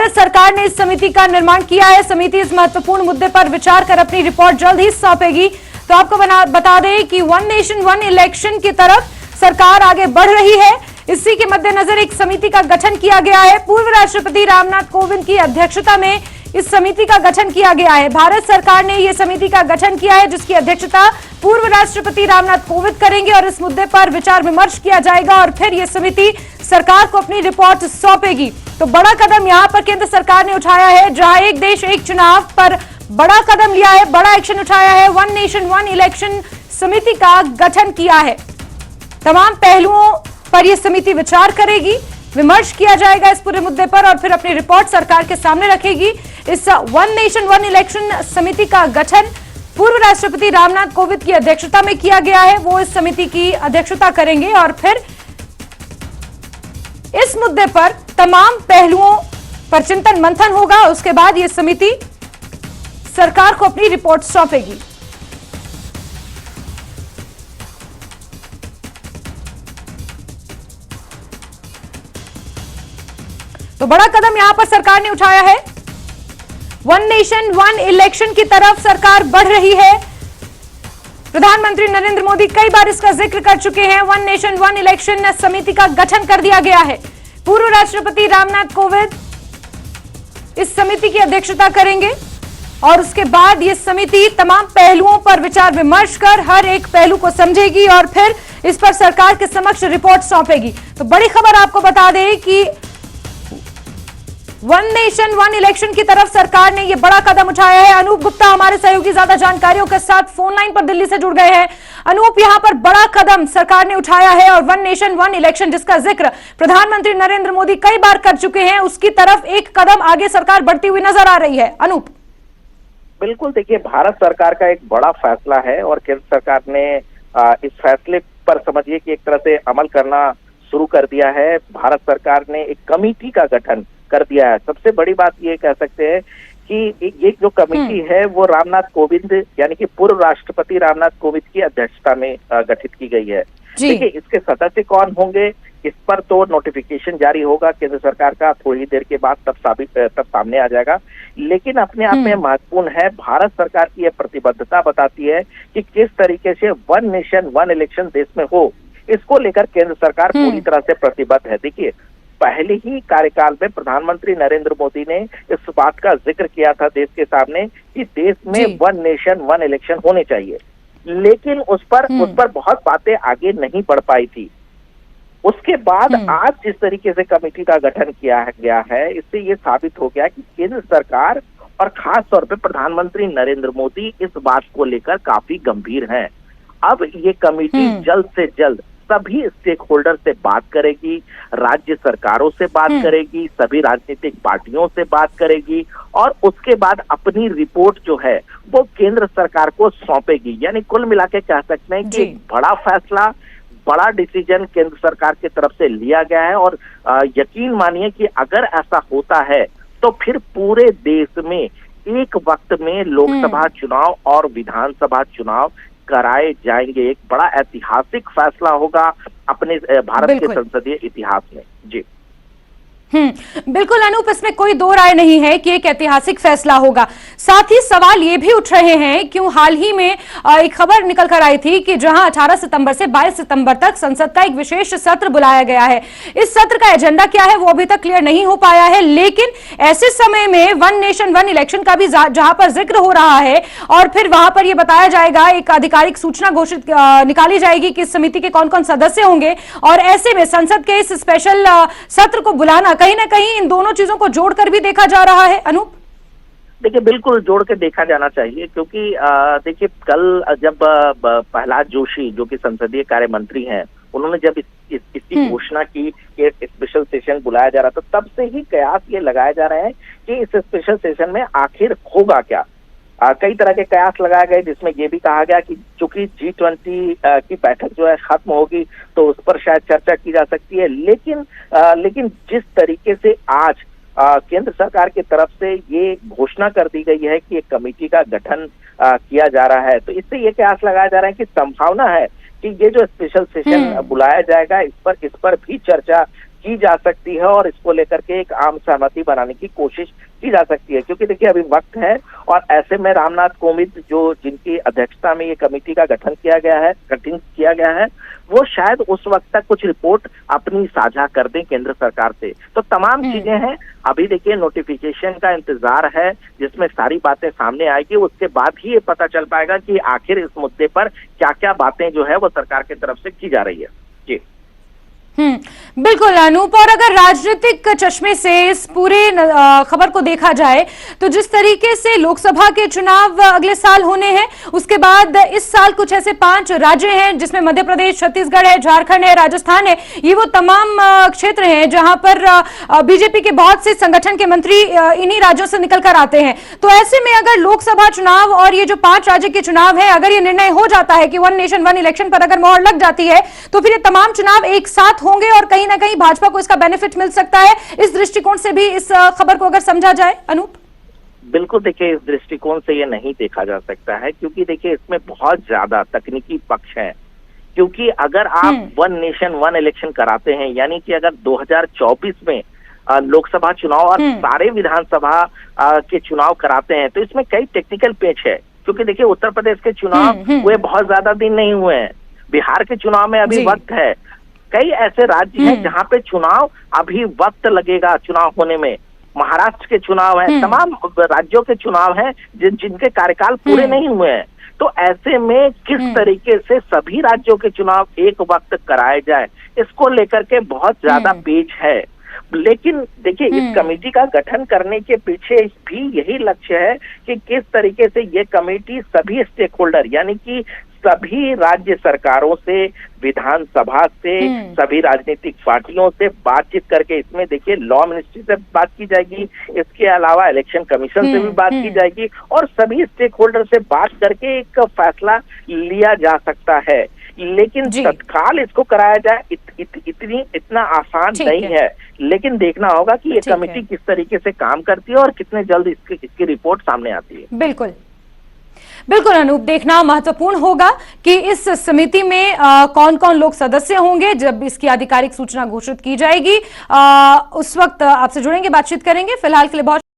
सरकार ने इस समिति का निर्माण किया है। समिति इस महत्वपूर्ण मुद्दे पर विचार कर अपनी रिपोर्ट जल्द ही सौंपेगी। तो आपको बता दें कि वन नेशन वन इलेक्शन की तरफ सरकार आगे बढ़ रही है। इसी के मद्देनजर एक समिति का गठन किया गया है। पूर्व राष्ट्रपति रामनाथ कोविंद की अध्यक्षता में इस समिति का गठन किया गया है। भारत सरकार ने यह समिति का गठन किया है, जिसकी अध्यक्षता पूर्व राष्ट्रपति रामनाथ कोविंद करेंगे और इस मुद्दे पर विचार विमर्श किया जाएगा और फिर यह समिति सरकार को अपनी रिपोर्ट सौंपेगी। तो बड़ा कदम यहां पर केंद्र सरकार ने उठाया है, जहां एक देश एक चुनाव पर बड़ा कदम लिया है, बड़ा एक्शन उठाया है। वन नेशन वन इलेक्शन समिति का गठन किया है। तमाम पहलुओं पर यह समिति विचार करेगी, विमर्श किया जाएगा इस पूरे मुद्दे पर और फिर अपनी रिपोर्ट सरकार के सामने रखेगी। इस वन नेशन वन इलेक्शन समिति का गठन पूर्व राष्ट्रपति रामनाथ कोविंद की अध्यक्षता में किया गया है। वो इस समिति की अध्यक्षता करेंगे और फिर इस मुद्दे पर तमाम पहलुओं पर चिंतन मंथन होगा। उसके बाद यह समिति सरकार को अपनी रिपोर्ट सौंपेगी। तो बड़ा कदम यहां पर सरकार ने उठाया है। वन नेशन वन इलेक्शन की तरफ सरकार बढ़ रही है। प्रधानमंत्री नरेंद्र मोदी कई बार इसका जिक्र कर चुके हैं। वन नेशन वन इलेक्शन समिति का गठन कर दिया गया है। पूर्व राष्ट्रपति रामनाथ कोविंद इस समिति की अध्यक्षता करेंगे और उसके बाद यह समिति तमाम पहलुओं पर विचार विमर्श कर हर एक पहलू को समझेगी और फिर इस पर सरकार के समक्ष रिपोर्ट सौंपेगी। तो बड़ी खबर आपको बता दें कि वन नेशन वन इलेक्शन की तरफ सरकार ने यह बड़ा कदम उठाया है। अनूप गुप्ता हमारे सहयोगी ज्यादा जानकारियों के साथ फोन लाइन पर दिल्ली से जुड़ गए हैं। अनूप, यहां पर बड़ा कदम सरकार ने उठाया है और वन नेशन वन इलेक्शन जिसका जिक्र प्रधानमंत्री नरेंद्र मोदी कई बार कर चुके हैं, उसकी तरफ एक कदम आगे सरकार बढ़ती हुई नजर आ रही है। अनूप, बिल्कुल, देखिए, भारत सरकार का एक बड़ा फैसला है और केंद्र सरकार ने इस फैसले पर समझिए कि एक तरह से अमल करना शुरू कर दिया है। भारत सरकार ने एक कमेटी का गठन कर दिया है। सबसे बड़ी बात ये कह सकते हैं कि ये जो कमेटी है वो रामनाथ कोविंद यानी कि पूर्व राष्ट्रपति रामनाथ कोविंद की अध्यक्षता में गठित की गई है। देखिए, इसके सदस्य कौन होंगे इस पर तो नोटिफिकेशन जारी होगा केंद्र सरकार का थोड़ी देर के बाद, तब सामने आ जाएगा। लेकिन अपने आप में महत्वपूर्ण है, भारत सरकार की यह प्रतिबद्धता बताती है कि किस तरीके से वन नेशन वन इलेक्शन देश में हो, इसको लेकर केंद्र सरकार पूरी तरह से प्रतिबद्ध है। देखिए, पहले ही कार्यकाल में प्रधानमंत्री नरेंद्र मोदी ने इस बात का जिक्र किया था देश के सामने कि देश में वन नेशन वन इलेक्शन होने चाहिए, लेकिन उस पर बहुत बातें आगे नहीं बढ़ पाई थी। उसके बाद आज जिस तरीके से कमेटी का गठन किया गया है, इससे ये साबित हो गया कि केंद्र सरकार और खास तौर पे प्रधानमंत्री नरेंद्र मोदी इस बात को लेकर काफी गंभीर हैं। अब ये कमेटी जल्द से जल्द सभी स्टेक होल्डर से बात करेगी, राज्य सरकारों से बात करेगी, सभी राजनीतिक पार्टियों से बात करेगी और उसके बाद अपनी रिपोर्ट जो है वो केंद्र सरकार को सौंपेगी। यानी कुल मिला के कह सकते हैं कि एक बड़ा फैसला, बड़ा डिसीजन केंद्र सरकार की तरफ से लिया गया है और यकीन मानिए कि अगर ऐसा होता है तो फिर पूरे देश में एक वक्त में लोकसभा चुनाव और विधानसभा चुनाव कराए जाएंगे। एक बड़ा ऐतिहासिक फैसला होगा अपने भारत के संसदीय इतिहास में। जी बिल्कुल अनूप, इसमें कोई दो राय नहीं है कि एक ऐतिहासिक फैसला होगा। साथ ही सवाल ये भी उठ रहे हैं क्यों हाल ही में एक खबर निकल कर आई थी कि जहां 18 सितंबर से 22 सितंबर तक संसद का एक विशेष सत्र बुलाया गया है। इस सत्र का एजेंडा क्या है वो अभी तक क्लियर नहीं हो पाया है, लेकिन ऐसे समय में वन नेशन वन इलेक्शन का भी जहां पर जिक्र हो रहा है और फिर वहां पर यह बताया जाएगा, एक आधिकारिक सूचना घोषित निकाली जाएगी कि इस समिति के कौन कौन सदस्य होंगे और ऐसे में संसद के इस स्पेशल सत्र को बुलाना कहीं ना कहीं इन दोनों चीजों को जोड़कर भी देखा जा रहा है। अनूप, देखिए, बिल्कुल जोड़ के देखा जाना चाहिए क्योंकि देखिए, कल जब प्रहलाद जोशी जो कि संसदीय कार्य मंत्री हैं, उन्होंने जब इसकी घोषणा की कि स्पेशल सेशन बुलाया जा रहा था, तब से ही कयास ये लगाए जा रहे हैं कि इस स्पेशल सेशन में आखिर होगा क्या। कई तरह के कयास लगाए गए जिसमें ये भी कहा गया कि चूंकि G20 की बैठक जो है खत्म होगी तो उस पर शायद चर्चा की जा सकती है, लेकिन जिस तरीके से आज केंद्र सरकार की तरफ से ये घोषणा कर दी गई है कि एक कमेटी का गठन किया जा रहा है, तो इससे ये कयास लगाया जा रहा है कि संभावना है कि ये जो स्पेशल सेशन बुलाया जाएगा इस पर भी चर्चा की जा सकती है और इसको लेकर के एक आम सहमति बनाने की कोशिश की जा सकती है। क्योंकि देखिए अभी वक्त है और ऐसे में रामनाथ कोविंद जो जिनकी अध्यक्षता में ये कमेटी का गठन किया गया है वो शायद उस वक्त तक कुछ रिपोर्ट अपनी साझा कर दें केंद्र सरकार से। तो तमाम चीजें हैं, अभी देखिए नोटिफिकेशन का इंतजार है जिसमें सारी बातें सामने आएगी, उसके बाद ही ये पता चल पाएगा कि आखिर इस मुद्दे पर क्या क्या बातें जो है वो सरकार की तरफ से की जा रही है। जी बिल्कुल अनूप, और अगर राजनीतिक चश्मे से इस पूरे खबर को देखा जाए तो जिस तरीके से लोकसभा के चुनाव अगले साल होने हैं, उसके बाद इस साल कुछ ऐसे 5 राज्य हैं जिसमें मध्य प्रदेश, छत्तीसगढ़ है, झारखंड है, राजस्थान है, ये वो तमाम क्षेत्र हैं जहां पर बीजेपी के बहुत से संगठन के मंत्री इन्हीं राज्यों से निकल कर आते हैं। तो ऐसे में अगर लोकसभा चुनाव और ये जो 5 राज्य के चुनाव है, अगर ये निर्णय हो जाता है कि वन नेशन वन इलेक्शन पर अगर मोहर लग जाती है तो फिर ये तमाम चुनाव एक साथ होंगे और कहीं ना कहीं भाजपा को इसका बेनिफिट मिल सकता है। इस दृष्टिकोण से भी इस खबर को अगर समझा जाए अनूप? बिल्कुल, देखिए इस दृष्टिकोण से ये नहीं देखा जा सकता है क्योंकि देखिए इसमें बहुत ज्यादा तकनीकी पक्ष है। क्योंकि अगर आप वन नेशन वन इलेक्शन कराते हैं, यानी कि अगर 2024 में लोकसभा चुनाव और सारे विधानसभा के चुनाव कराते हैं तो इसमें कई टेक्निकल पेच है। क्योंकि देखिए उत्तर प्रदेश के चुनाव हुए बहुत ज्यादा दिन नहीं हुए हैं, बिहार के चुनाव में अभी वक्त है, कई ऐसे राज्य हैं जहां पे चुनाव अभी वक्त लगेगा चुनाव होने में, महाराष्ट्र के चुनाव है, तमाम राज्यों के चुनाव हैं जिनके कार्यकाल पूरे नहीं हुए हैं। तो ऐसे में किस तरीके से सभी राज्यों के चुनाव एक वक्त कराए जाए, इसको लेकर के बहुत ज्यादा पेच है। लेकिन देखिए इस कमेटी का गठन करने के पीछे भी यही लक्ष्य है कि किस तरीके से ये कमेटी सभी स्टेक होल्डर यानी कि सभी राज्य सरकारों से, विधानसभा से, सभी राजनीतिक पार्टियों से बातचीत करके, इसमें देखिए लॉ मिनिस्ट्री से बात की जाएगी, इसके अलावा इलेक्शन कमीशन से भी बात की जाएगी और सभी स्टेक होल्डर से बात करके एक फैसला लिया जा सकता है। लेकिन तत्काल इसको कराया जाए इतना आसान नहीं है। लेकिन देखना होगा कि ये कमेटी किस तरीके से काम करती है और कितने जल्द इसकी रिपोर्ट सामने आती है। बिल्कुल बिल्कुल अनूप, देखना महत्वपूर्ण होगा कि इस समिति में कौन कौन लोग सदस्य होंगे। जब इसकी आधिकारिक सूचना घोषित की जाएगी उस वक्त आपसे जुड़ेंगे, बातचीत करेंगे। फिलहाल के लिए बहुत